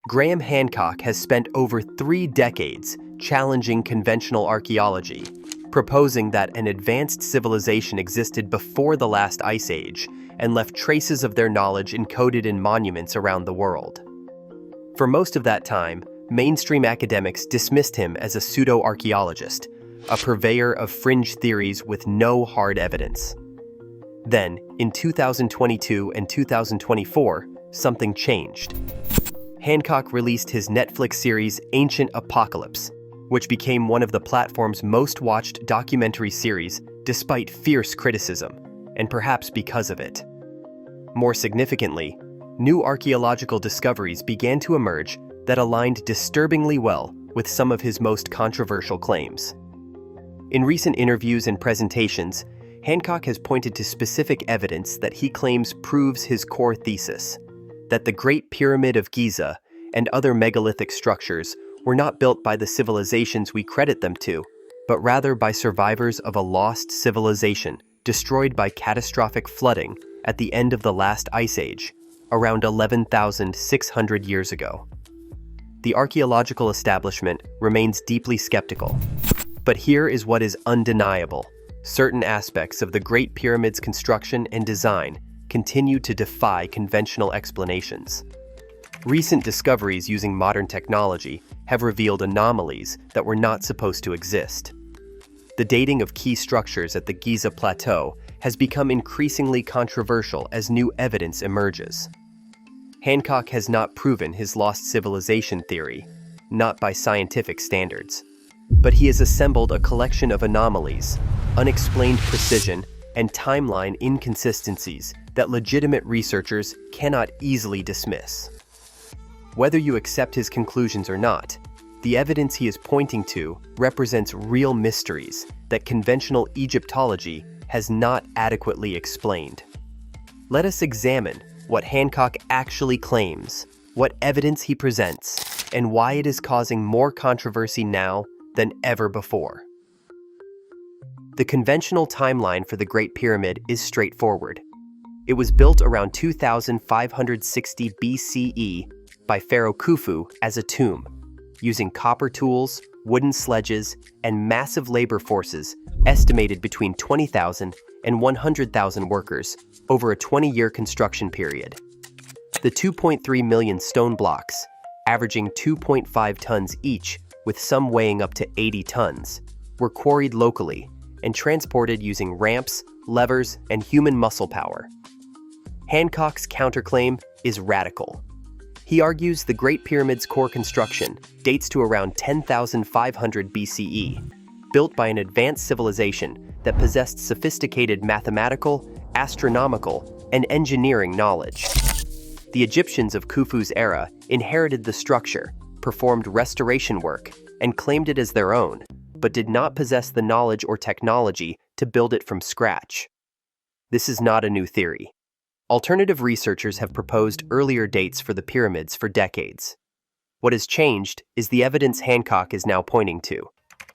Graham Hancock has spent over 3 decades challenging conventional archaeology, proposing that an advanced civilization existed before the last ice age and left traces of their knowledge encoded in monuments around the world. For most of that time, mainstream academics dismissed him as a pseudo-archaeologist, a purveyor of fringe theories with no hard evidence. Then, in 2022 and 2024, something changed. Hancock released his Netflix series Ancient Apocalypse, which became one of the platform's most watched documentary series despite fierce criticism, and perhaps because of it. More significantly, new archaeological discoveries began to emerge that aligned disturbingly well with some of his most controversial claims. In recent interviews and presentations, Hancock has pointed to specific evidence that he claims proves his core thesis, that the Great Pyramid of Giza and other megalithic structures were not built by the civilizations we credit them to, but rather by survivors of a lost civilization destroyed by catastrophic flooding at the end of the last ice age, around 11,600 years ago. The archaeological establishment remains deeply skeptical. But here is what is undeniable. Certain aspects of the Great Pyramid's construction and design continue to defy conventional explanations. Recent discoveries using modern technology have revealed anomalies that were not supposed to exist. The dating of key structures at the Giza Plateau has become increasingly controversial as new evidence emerges. Hancock has not proven his lost civilization theory, not by scientific standards, but he has assembled a collection of anomalies, unexplained precision, and timeline inconsistencies that legitimate researchers cannot easily dismiss. Whether you accept his conclusions or not, the evidence he is pointing to represents real mysteries that conventional Egyptology has not adequately explained. Let us examine what Hancock actually claims, what evidence he presents, and why it is causing more controversy now than ever before. The conventional timeline for the Great Pyramid is straightforward. It was built around 2560 BCE by Pharaoh Khufu as a tomb, using copper tools, wooden sledges, and massive labor forces estimated between 20,000 and 100,000 workers over a 20-year construction period. The 2.3 million stone blocks, averaging 2.5 tons each with some weighing up to 80 tons, were quarried locally and transported using ramps, levers, and human muscle power. Hancock's counterclaim is radical. He argues the Great Pyramid's core construction dates to around 10,500 BCE, built by an advanced civilization that possessed sophisticated mathematical, astronomical, and engineering knowledge. The Egyptians of Khufu's era inherited the structure, performed restoration work, and claimed it as their own, but did not possess the knowledge or technology to build it from scratch. This is not a new theory. Alternative researchers have proposed earlier dates for the pyramids for decades. What has changed is the evidence Hancock is now pointing to,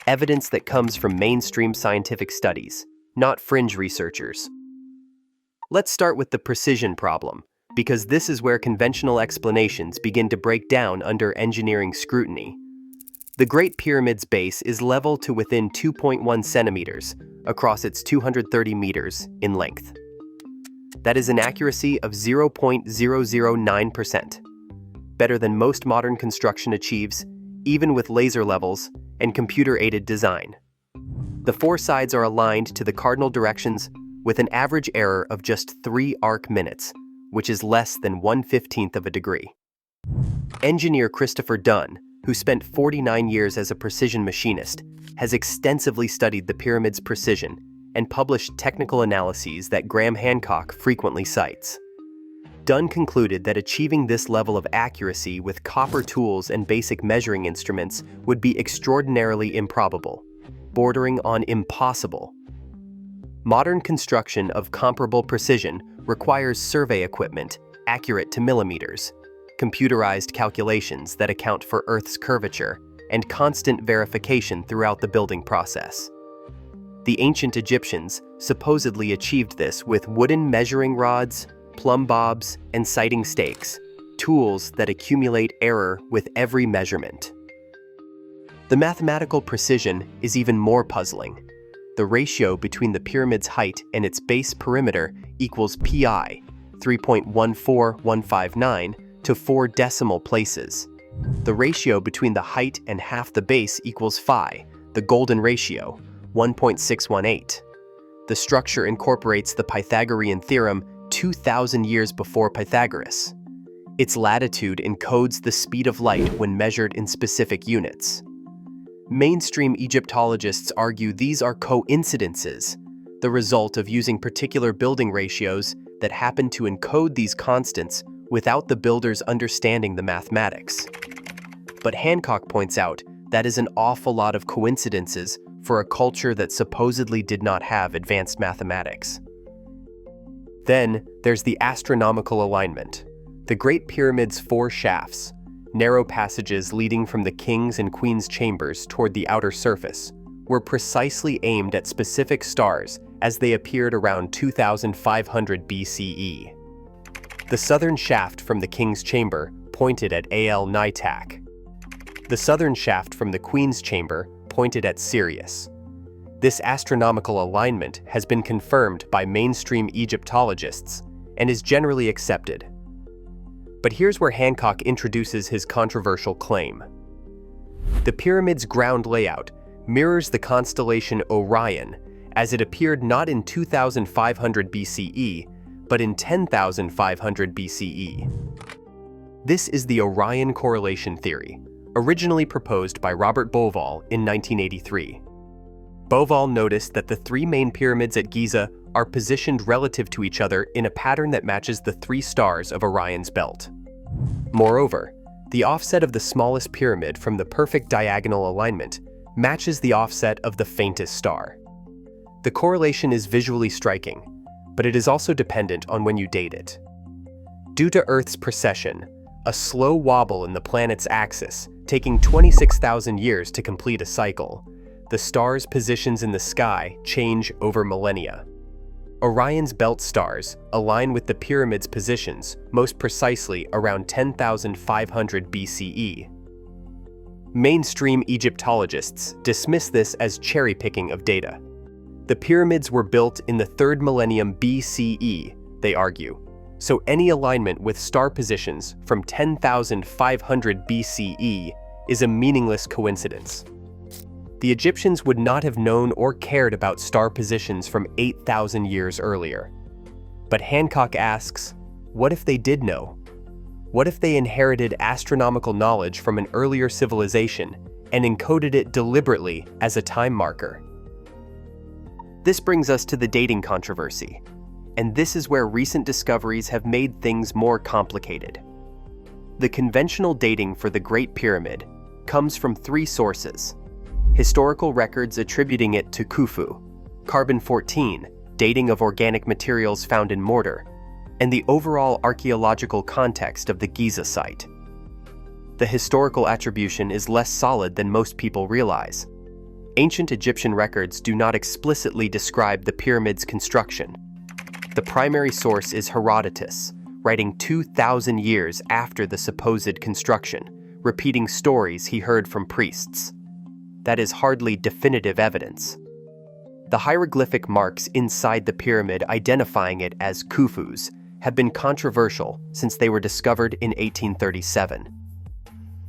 evidence that comes from mainstream scientific studies, not fringe researchers. Let's start with the precision problem, because this is where conventional explanations begin to break down under engineering scrutiny. The Great Pyramid's base is level to within 2.1 centimeters across its 230 meters in length. That is an accuracy of 0.009%, better than most modern construction achieves, even with laser levels and computer-aided design. The 4 sides are aligned to the cardinal directions with an average error of just 3 arc minutes, which is less than 1/15 of a degree. Engineer Christopher Dunn, who spent 49 years as a precision machinist, has extensively studied the pyramid's precision and published technical analyses that Graham Hancock frequently cites. Dunn concluded that achieving this level of accuracy with copper tools and basic measuring instruments would be extraordinarily improbable, bordering on impossible. Modern construction of comparable precision requires survey equipment accurate to millimeters, computerized calculations that account for Earth's curvature, and constant verification throughout the building process. The ancient Egyptians supposedly achieved this with wooden measuring rods, plumb bobs, and sighting stakes, tools that accumulate error with every measurement. The mathematical precision is even more puzzling. The ratio between the pyramid's height and its base perimeter equals pi, 3.14159, to 4 decimal places. The ratio between the height and half the base equals phi, the golden ratio, 1.618. The structure incorporates the Pythagorean theorem 2,000 years before Pythagoras. Its latitude encodes the speed of light when measured in specific units. Mainstream Egyptologists argue these are coincidences, the result of using particular building ratios that happen to encode these constants without the builders understanding the mathematics. But Hancock points out that is an awful lot of coincidences for a culture that supposedly did not have advanced mathematics. Then there's the astronomical alignment. The Great Pyramid's 4 shafts, narrow passages leading from the king's and queen's chambers toward the outer surface, were precisely aimed at specific stars as they appeared around 2500 BCE. The southern shaft from the king's chamber pointed at El Nitak. The southern shaft from the queen's chamber pointed at Sirius. This astronomical alignment has been confirmed by mainstream Egyptologists and is generally accepted. But here's where Hancock introduces his controversial claim. The pyramid's ground layout mirrors the constellation Orion as it appeared not in 2500 BCE, but in 10,500 BCE. This is the Orion correlation theory, originally proposed by Robert Bauval in 1983. Bauval noticed that the 3 main pyramids at Giza are positioned relative to each other in a pattern that matches the 3 stars of Orion's belt. Moreover, the offset of the smallest pyramid from the perfect diagonal alignment matches the offset of the faintest star. The correlation is visually striking, but it is also dependent on when you date it. Due to Earth's precession, a slow wobble in the planet's axis, taking 26,000 years to complete a cycle, the stars' positions in the sky change over millennia. Orion's belt stars align with the pyramid's positions most precisely around 10,500 BCE. Mainstream Egyptologists dismiss this as cherry-picking of data. The pyramids were built in the 3rd millennium BCE, they argue, so any alignment with star positions from 10,500 BCE is a meaningless coincidence. The Egyptians would not have known or cared about star positions from 8,000 years earlier. But Hancock asks, what if they did know? What if they inherited astronomical knowledge from an earlier civilization and encoded it deliberately as a time marker? This brings us to the dating controversy, and this is where recent discoveries have made things more complicated. The conventional dating for the Great Pyramid comes from 3 sources: historical records attributing it to Khufu, carbon-14, dating of organic materials found in mortar, and the overall archaeological context of the Giza site. The historical attribution is less solid than most people realize. Ancient Egyptian records do not explicitly describe the pyramid's construction. The primary source is Herodotus, writing 2,000 years after the supposed construction, repeating stories he heard from priests. That is hardly definitive evidence. The hieroglyphic marks inside the pyramid identifying it as Khufu's have been controversial since they were discovered in 1837.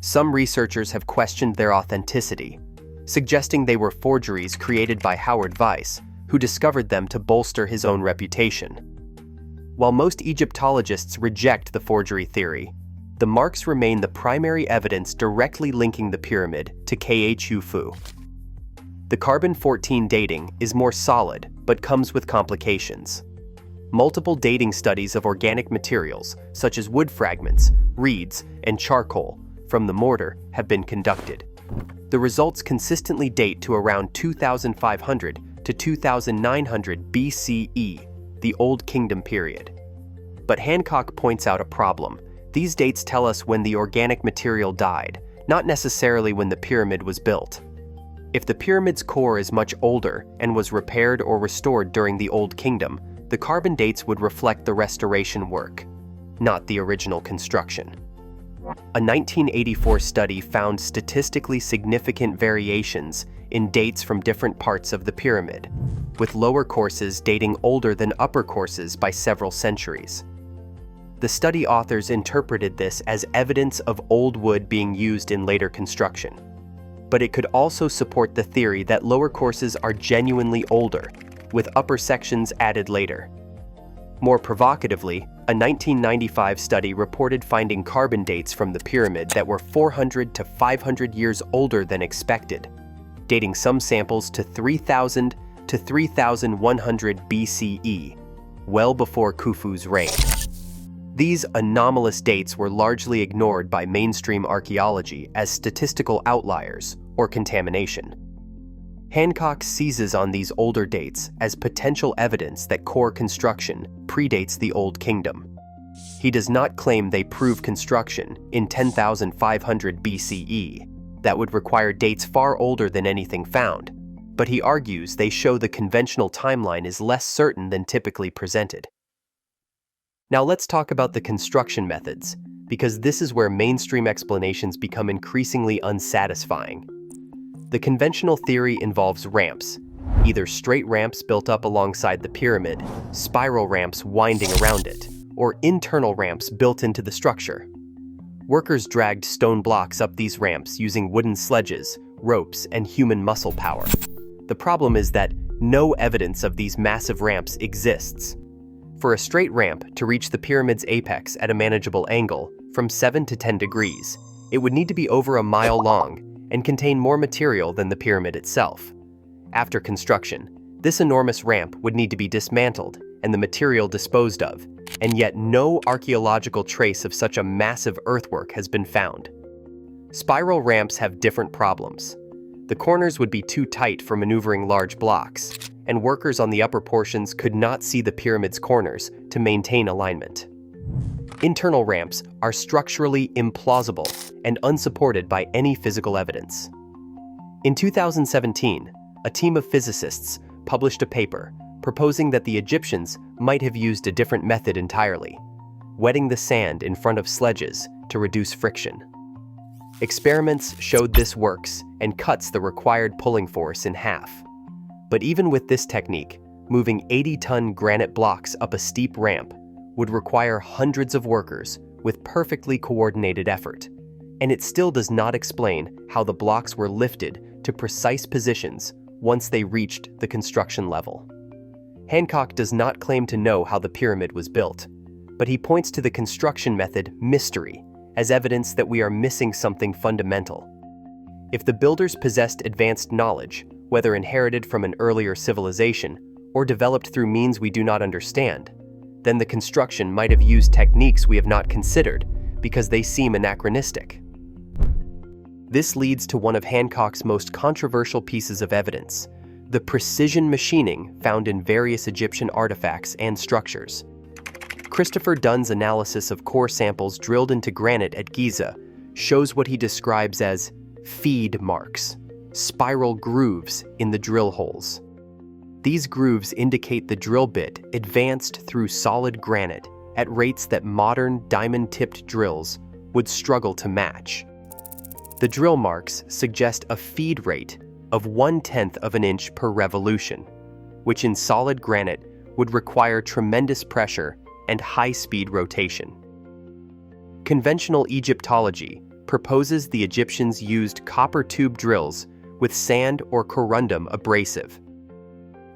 Some researchers have questioned their authenticity, suggesting they were forgeries created by Howard Weiss, who discovered them to bolster his own reputation. While most Egyptologists reject the forgery theory, the marks remain the primary evidence directly linking the pyramid to Khufu. The carbon-14 dating is more solid, but comes with complications. Multiple dating studies of organic materials, such as wood fragments, reeds, and charcoal, from the mortar have been conducted. The results consistently date to around 2,500 to 2,900 BCE, the Old Kingdom period. But Hancock points out a problem. These dates tell us when the organic material died, not necessarily when the pyramid was built. If the pyramid's core is much older and was repaired or restored during the Old Kingdom, the carbon dates would reflect the restoration work, not the original construction. A 1984 study found statistically significant variations in dates from different parts of the pyramid, with lower courses dating older than upper courses by several centuries. The study authors interpreted this as evidence of old wood being used in later construction, but it could also support the theory that lower courses are genuinely older, with upper sections added later. More provocatively, a 1995 study reported finding carbon dates from the pyramid that were 400 to 500 years older than expected, dating some samples to 3000 to 3100 BCE, well before Khufu's reign. These anomalous dates were largely ignored by mainstream archaeology as statistical outliers or contamination. Hancock seizes on these older dates as potential evidence that core construction predates the Old Kingdom. He does not claim they prove construction in 10,500 BCE. That would require dates far older than anything found, but he argues they show the conventional timeline is less certain than typically presented. Now let's talk about the construction methods, because this is where mainstream explanations become increasingly unsatisfying. The conventional theory involves ramps, either straight ramps built up alongside the pyramid, spiral ramps winding around it, or internal ramps built into the structure. Workers dragged stone blocks up these ramps using wooden sledges, ropes, and human muscle power. The problem is that no evidence of these massive ramps exists. For a straight ramp to reach the pyramid's apex at a manageable angle, from 7 to 10 degrees, it would need to be over a mile long and contain more material than the pyramid itself. After construction, this enormous ramp would need to be dismantled and the material disposed of, and yet no archaeological trace of such a massive earthwork has been found. Spiral ramps have different problems. The corners would be too tight for maneuvering large blocks, and workers on the upper portions could not see the pyramid's corners to maintain alignment. Internal ramps are structurally implausible and unsupported by any physical evidence. In 2017, a team of physicists published a paper proposing that the Egyptians might have used a different method entirely, wetting the sand in front of sledges to reduce friction. Experiments showed this works and cuts the required pulling force in half. But even with this technique, moving 80-ton granite blocks up a steep ramp would require hundreds of workers with perfectly coordinated effort, and it still does not explain how the blocks were lifted to precise positions once they reached the construction level. Hancock does not claim to know how the pyramid was built, but he points to the construction method mystery as evidence that we are missing something fundamental. If the builders possessed advanced knowledge, whether inherited from an earlier civilization or developed through means we do not understand, then the construction might have used techniques we have not considered because they seem anachronistic. This leads to one of Hancock's most controversial pieces of evidence, the precision machining found in various Egyptian artifacts and structures. Christopher Dunn's analysis of core samples drilled into granite at Giza shows what he describes as feed marks, spiral grooves in the drill holes. These grooves indicate the drill bit advanced through solid granite at rates that modern diamond-tipped drills would struggle to match. The drill marks suggest a feed rate of 1/10 of an inch per revolution, which in solid granite would require tremendous pressure and high-speed rotation. Conventional Egyptology proposes the Egyptians used copper tube drills with sand or corundum abrasive.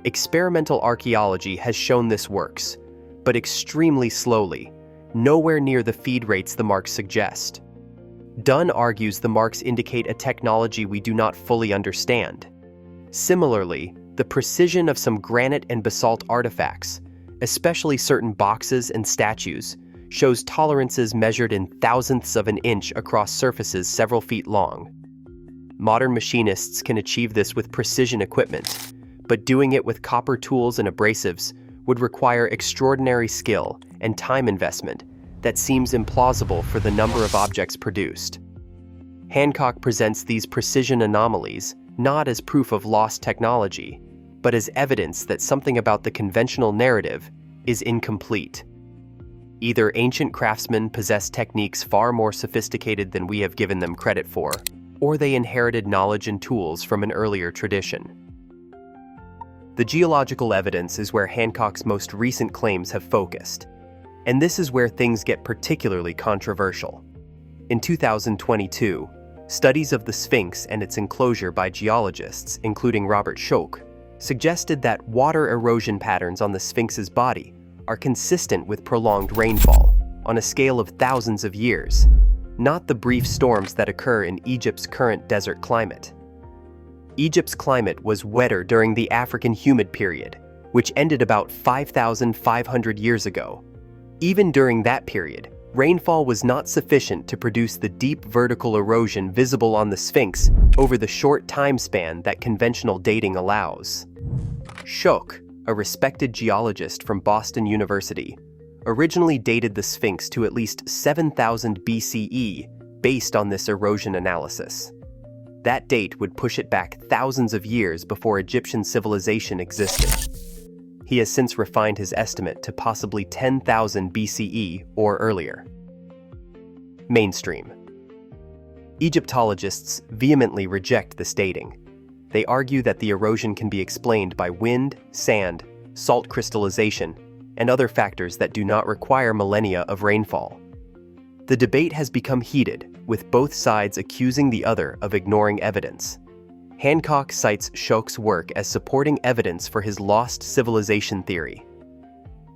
Experimental archaeology has shown this works, but extremely slowly, nowhere near the feed rates the marks suggest. Dunn argues the marks indicate a technology we do not fully understand. Similarly, the precision of some granite and basalt artifacts, especially certain boxes and statues, shows tolerances measured in thousandths of an inch across surfaces several feet long. Modern machinists can achieve this with precision equipment, but doing it with copper tools and abrasives would require extraordinary skill and time investment that seems implausible for the number of objects produced. Hancock presents these precision anomalies not as proof of lost technology, but as evidence that something about the conventional narrative is incomplete. Either ancient craftsmen possessed techniques far more sophisticated than we have given them credit for, or they inherited knowledge and tools from an earlier tradition. The geological evidence is where Hancock's most recent claims have focused, and this is where things get particularly controversial. In 2022, studies of the Sphinx and its enclosure by geologists, including Robert Schoch, suggested that water erosion patterns on the Sphinx's body are consistent with prolonged rainfall on a scale of thousands of years, not the brief storms that occur in Egypt's current desert climate. Egypt's climate was wetter during the African humid period, which ended about 5,500 years ago. Even during that period, rainfall was not sufficient to produce the deep vertical erosion visible on the Sphinx over the short time span that conventional dating allows. Schoch, a respected geologist from Boston University, originally dated the Sphinx to at least 7,000 BCE based on this erosion analysis. That date would push it back thousands of years before Egyptian civilization existed. He has since refined his estimate to possibly 10,000 BCE or earlier. Mainstream. Egyptologists vehemently reject this dating. They argue that the erosion can be explained by wind, sand, salt crystallization, and other factors that do not require millennia of rainfall. The debate has become heated, with both sides accusing the other of ignoring evidence. Hancock cites Schoch's work as supporting evidence for his lost civilization theory.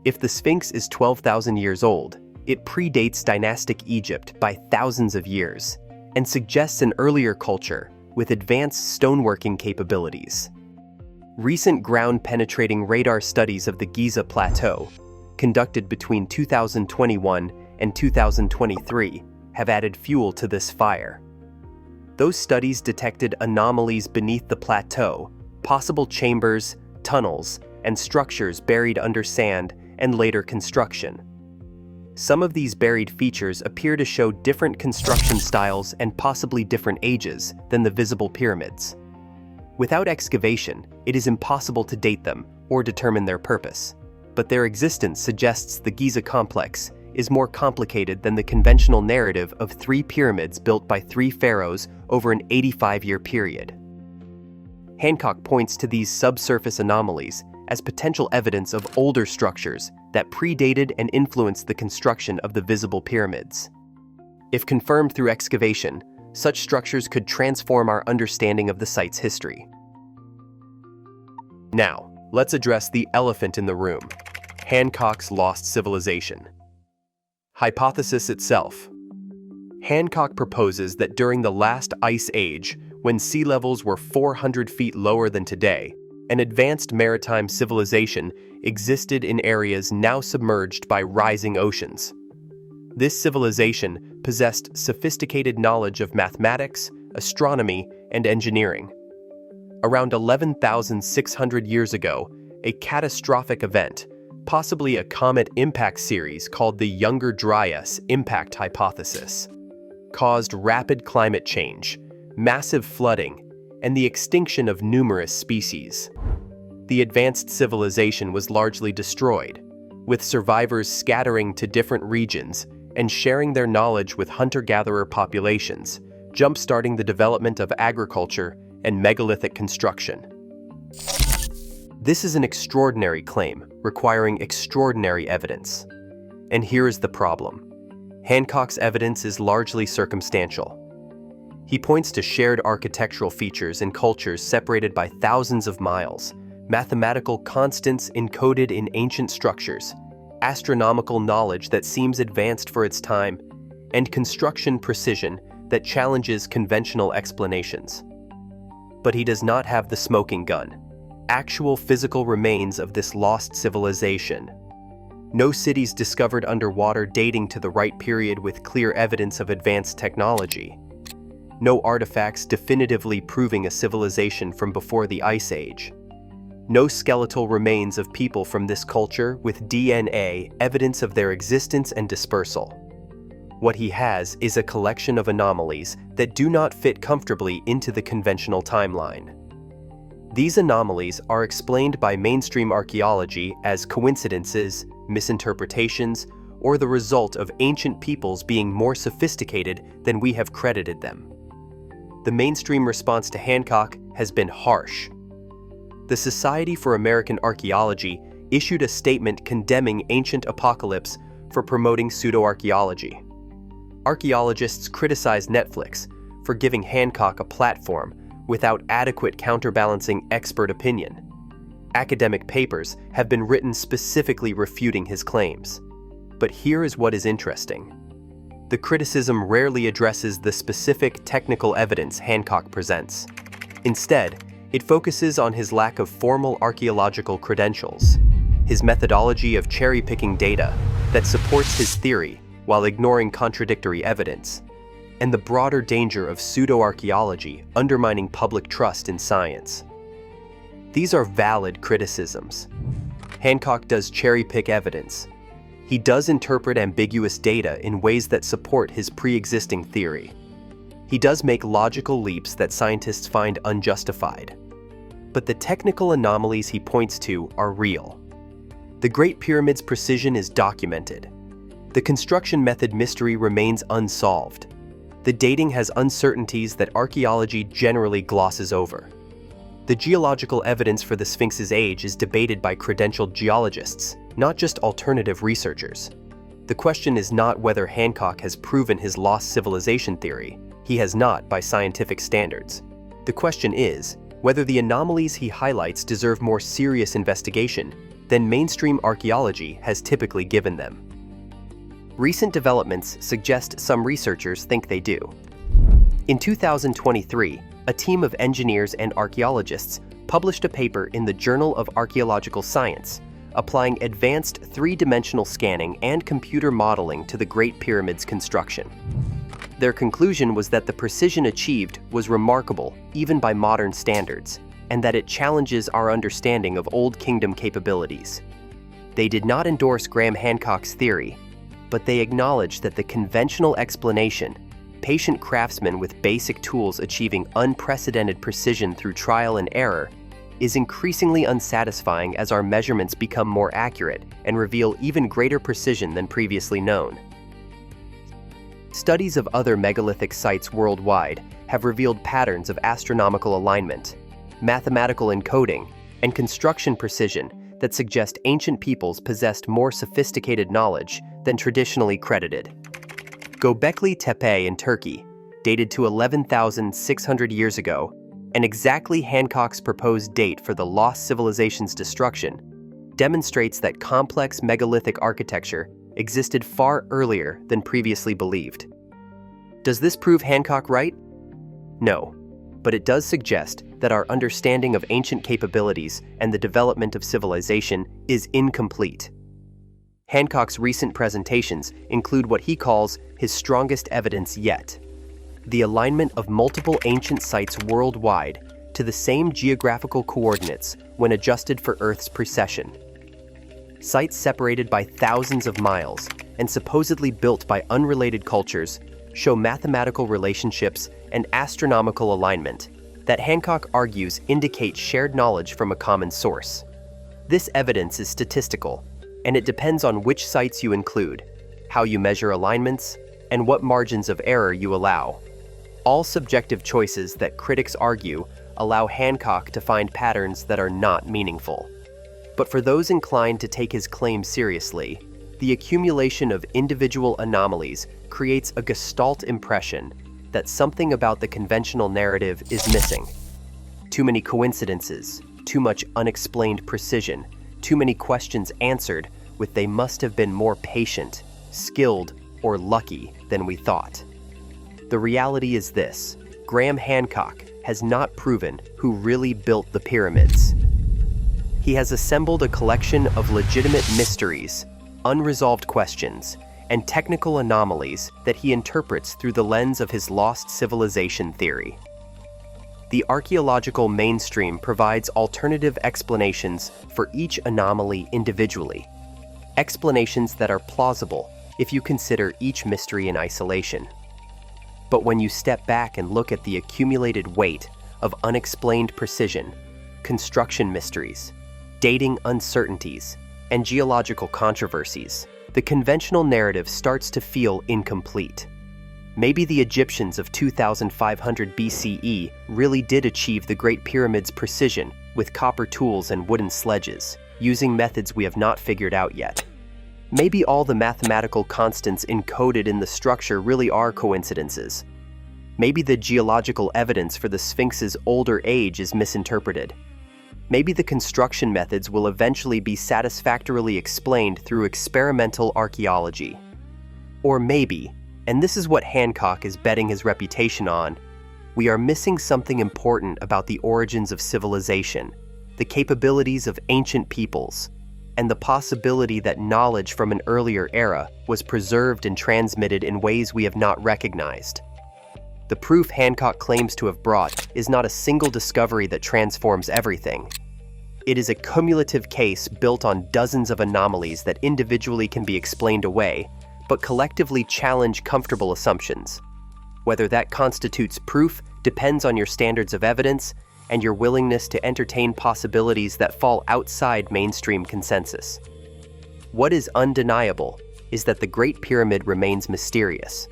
If the Sphinx is 12,000 years old, it predates dynastic Egypt by thousands of years and suggests an earlier culture with advanced stoneworking capabilities. Recent ground-penetrating radar studies of the Giza Plateau, conducted between 2021 and 2023, have added fuel to this fire. Those studies detected anomalies beneath the plateau, possible chambers, tunnels, and structures buried under sand and later construction. Some of these buried features appear to show different construction styles and possibly different ages than the visible pyramids. Without excavation, it is impossible to date them or determine their purpose, but their existence suggests the Giza complex is more complicated than the conventional narrative of 3 pyramids built by 3 pharaohs over an 85-year period. Hancock points to these subsurface anomalies as potential evidence of older structures that predated and influenced the construction of the visible pyramids. If confirmed through excavation, such structures could transform our understanding of the site's history. Now, let's address the elephant in the room: Hancock's lost civilization. Hypothesis itself. Hancock proposes that during the last ice age, when sea levels were 400 feet lower than today, an advanced maritime civilization existed in areas now submerged by rising oceans. This civilization possessed sophisticated knowledge of mathematics, astronomy, and engineering. Around 11,600 years ago, a catastrophic event, possibly a comet impact series called the Younger Dryas Impact Hypothesis, caused rapid climate change, massive flooding, and the extinction of numerous species. The advanced civilization was largely destroyed, with survivors scattering to different regions and sharing their knowledge with hunter-gatherer populations, jump-starting the development of agriculture and megalithic construction. This is an extraordinary claim, requiring extraordinary evidence. And here is the problem. Hancock's evidence is largely circumstantial. He points to shared architectural features in cultures separated by thousands of miles, mathematical constants encoded in ancient structures, astronomical knowledge that seems advanced for its time, and construction precision that challenges conventional explanations. But he does not have the smoking gun: actual physical remains of this lost civilization. No cities discovered underwater dating to the right period with clear evidence of advanced technology. No artifacts definitively proving a civilization from before the Ice Age. No skeletal remains of people from this culture with DNA evidence of their existence and dispersal. What he has is a collection of anomalies that do not fit comfortably into the conventional timeline. These anomalies are explained by mainstream archaeology as coincidences, misinterpretations, or the result of ancient peoples being more sophisticated than we have credited them. The mainstream response to Hancock has been harsh. The Society for American Archaeology issued a statement condemning ancient apocalypse for promoting pseudo-archaeology. Archaeologists criticized Netflix for giving Hancock a platform without adequate counterbalancing expert opinion. Academic papers have been written specifically refuting his claims. But here is what is interesting. The criticism rarely addresses the specific technical evidence Hancock presents. Instead, it focuses on his lack of formal archaeological credentials, his methodology of cherry-picking data that supports his theory while ignoring contradictory evidence, and the broader danger of pseudo-archaeology undermining public trust in science. These are valid criticisms. Hancock does cherry-pick evidence. He does interpret ambiguous data in ways that support his pre-existing theory. He does make logical leaps that scientists find unjustified. But the technical anomalies he points to are real. The Great Pyramid's precision is documented. The construction method mystery remains unsolved. The dating has uncertainties that archaeology generally glosses over. The geological evidence for the Sphinx's age is debated by credentialed geologists, not just alternative researchers. The question is not whether Hancock has proven his lost civilization theory. He has not by scientific standards. The question is whether the anomalies he highlights deserve more serious investigation than mainstream archaeology has typically given them. Recent developments suggest some researchers think they do. In 2023, a team of engineers and archaeologists published a paper in the Journal of Archaeological Science applying advanced three-dimensional scanning and computer modeling to the Great Pyramid's construction. Their conclusion was that the precision achieved was remarkable even by modern standards, and that it challenges our understanding of Old Kingdom capabilities. They did not endorse Graham Hancock's theory, but they acknowledged that the conventional explanation, patient craftsmen with basic tools achieving unprecedented precision through trial and error, is increasingly unsatisfying as our measurements become more accurate and reveal even greater precision than previously known. Studies of other megalithic sites worldwide have revealed patterns of astronomical alignment, mathematical encoding, and construction precision that suggest ancient peoples possessed more sophisticated knowledge than traditionally credited. Göbekli Tepe in Turkey, dated to 11,600 years ago, and exactly Hancock's proposed date for the lost civilization's destruction, demonstrates that complex megalithic architecture existed far earlier than previously believed. Does this prove Hancock right? No, but it does suggest that our understanding of ancient capabilities and the development of civilization is incomplete. Hancock's recent presentations include what he calls his strongest evidence yet: the alignment of multiple ancient sites worldwide to the same geographical coordinates when adjusted for Earth's precession. Sites separated by thousands of miles and supposedly built by unrelated cultures show mathematical relationships and astronomical alignment that Hancock argues indicate shared knowledge from a common source. This evidence is statistical, and it depends on which sites you include, how you measure alignments, and what margins of error you allow. All subjective choices that critics argue allow Hancock to find patterns that are not meaningful. But for those inclined to take his claim seriously, the accumulation of individual anomalies creates a gestalt impression that something about the conventional narrative is missing. Too many coincidences, too much unexplained precision, too many questions answered with "they must have been more patient, skilled, or lucky than we thought." The reality is this: Graham Hancock has not proven who really built the pyramids. He has assembled a collection of legitimate mysteries, unresolved questions, and technical anomalies that he interprets through the lens of his lost civilization theory. The archaeological mainstream provides alternative explanations for each anomaly individually, explanations that are plausible if you consider each mystery in isolation. But when you step back and look at the accumulated weight of unexplained precision, construction mysteries, dating uncertainties, and geological controversies, the conventional narrative starts to feel incomplete. Maybe the Egyptians of 2500 BCE really did achieve the Great Pyramid's precision with copper tools and wooden sledges, using methods we have not figured out yet. Maybe all the mathematical constants encoded in the structure really are coincidences. Maybe the geological evidence for the Sphinx's older age is misinterpreted. Maybe the construction methods will eventually be satisfactorily explained through experimental archaeology. Or maybe, and this is what Hancock is betting his reputation on, we are missing something important about the origins of civilization, the capabilities of ancient peoples, and the possibility that knowledge from an earlier era was preserved and transmitted in ways we have not recognized. The proof Hancock claims to have brought is not a single discovery that transforms everything. It is a cumulative case built on dozens of anomalies that individually can be explained away, but collectively challenge comfortable assumptions. Whether that constitutes proof depends on your standards of evidence and your willingness to entertain possibilities that fall outside mainstream consensus. What is undeniable is that the Great Pyramid remains mysterious.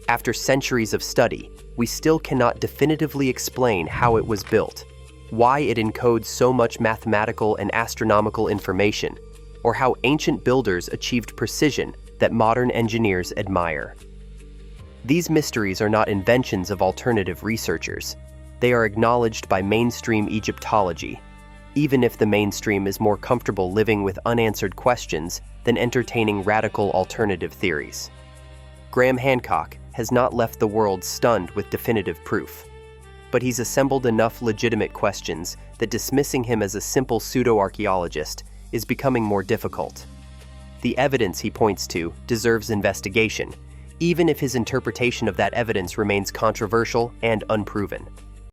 After centuries of study, we still cannot definitively explain how it was built, why it encodes so much mathematical and astronomical information, or how ancient builders achieved precision that modern engineers admire. These mysteries are not inventions of alternative researchers. They are acknowledged by mainstream Egyptology, even if the mainstream is more comfortable living with unanswered questions than entertaining radical alternative theories. Graham Hancock has not left the world stunned with definitive proof, but he's assembled enough legitimate questions that dismissing him as a simple pseudo-archaeologist is becoming more difficult. The evidence he points to deserves investigation, even if his interpretation of that evidence remains controversial and unproven.